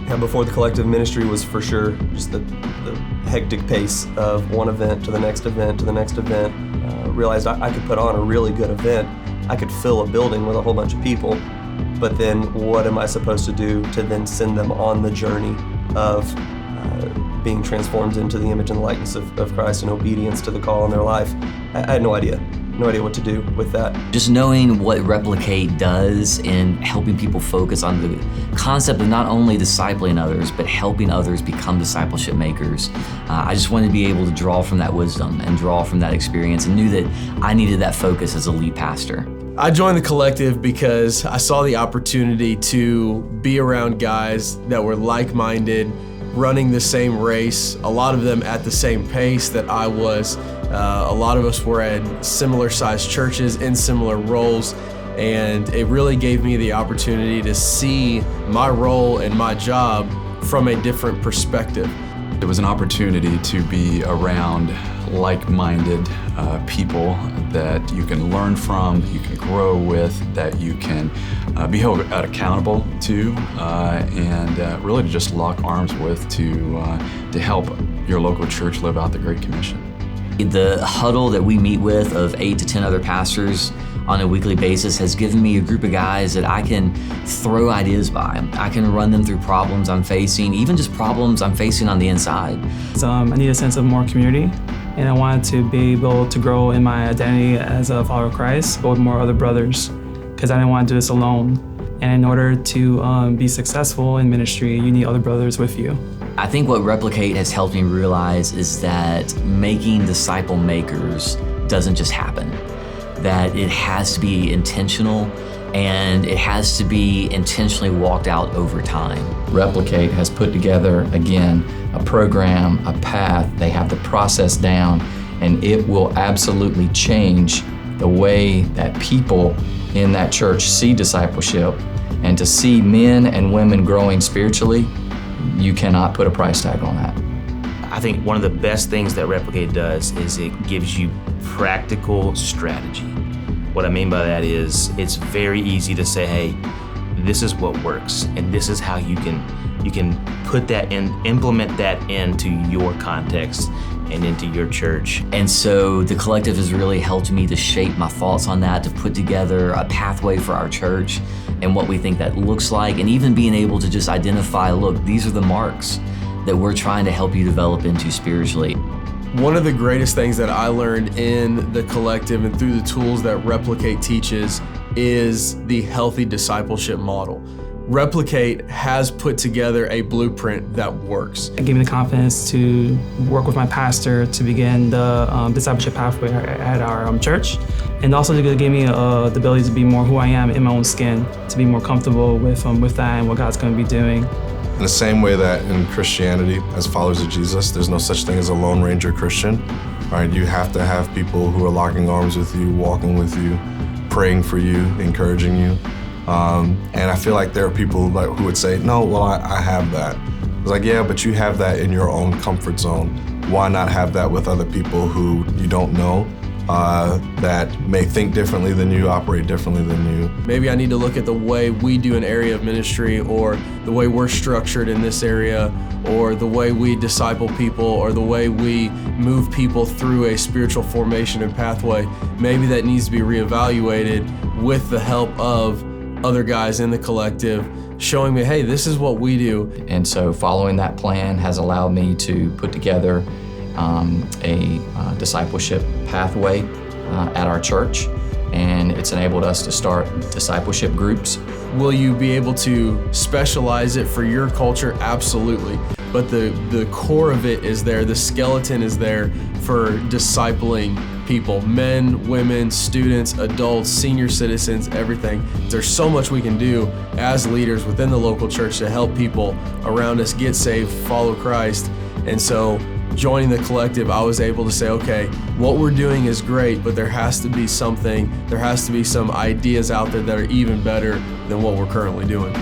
And before the collective, ministry was for sure just the hectic pace of one event to the next event to the next event. Realized I could put on a really good event. I could fill a building with a whole bunch of people, but then what am I supposed to do to then send them on the journey of being transformed into the image and the likeness of Christ and obedience to the call in their life? I had no idea what to do with that. Just knowing what Replicate does in helping people focus on the concept of not only discipling others, but helping others become discipleship makers. I just wanted to be able to draw from that wisdom and draw from that experience, and knew that I needed that focus as a lead pastor. I joined the collective because I saw the opportunity to be around guys that were like-minded, running the same race, a lot of them at the same pace that I was. A lot of us were at similar sized churches in similar roles, and it really gave me the opportunity to see my role and my job from a different perspective. It was an opportunity to be around like-minded people that you can learn from, you can grow with, that you can be held accountable to, and really to just lock arms with to help your local church live out the Great Commission. The huddle that we meet with of 8 to 10 other pastors on a weekly basis has given me a group of guys that I can throw ideas by. I can run them through problems I'm facing, even just problems I'm facing on the inside. I need a sense of more community, and I wanted to be able to grow in my identity as a follower of Christ, but with more other brothers, because I didn't want to do this alone. And in order to be successful in ministry, you need other brothers with you. I think what Replicate has helped me realize is that making disciple makers doesn't just happen, that it has to be intentional, and it has to be intentionally walked out over time. Replicate has put together, again, a program, a path. They have the process down, and it will absolutely change the way that people in that church see discipleship. And to see men and women growing spiritually, you cannot put a price tag on that. I think one of the best things that Replicate does is it gives you practical strategy. What I mean by that is it's very easy to say, hey, this is what works, and this is how you can put that in, implement that into your context and into your church. And so the collective has really helped me to shape my thoughts on that, to put together a pathway for our church and what we think that looks like, and even being able to just identify, look, these are the marks that we're trying to help you develop into spiritually. One of the greatest things that I learned in the collective and through the tools that Replicate teaches is the healthy discipleship model. Replicate has put together a blueprint that works. It gave me the confidence to work with my pastor to begin the discipleship pathway at our church, and also to give me the ability to be more who I am in my own skin, to be more comfortable with that and what God's going to be doing. In the same way that in Christianity, as followers of Jesus, there's no such thing as a Lone Ranger Christian, right? You have to have people who are locking arms with you, walking with you, praying for you, encouraging you. And I feel like there are people who would say, no, well, I have that. It's like, yeah, but you have that in your own comfort zone. Why not have that with other people who you don't know, that may think differently than you, operate differently than you? Maybe I need to look at the way we do an area of ministry, or the way we're structured in this area, or the way we disciple people, or the way we move people through a spiritual formation and pathway. Maybe that needs to be reevaluated with the help of other guys in the collective showing me, hey, this is what we do. And so following that plan has allowed me to put together a discipleship pathway at our church, and it's enabled us to start discipleship groups. Will you be able to specialize it for your culture? Absolutely. But the core of it is there, the skeleton is there for discipling people, men, women, students, adults, senior citizens, everything. There's so much we can do as leaders within the local church to help people around us get saved, follow Christ. And so joining the collective, I was able to say, okay, what we're doing is great, but there has to be something, there has to be some ideas out there that are even better than what we're currently doing.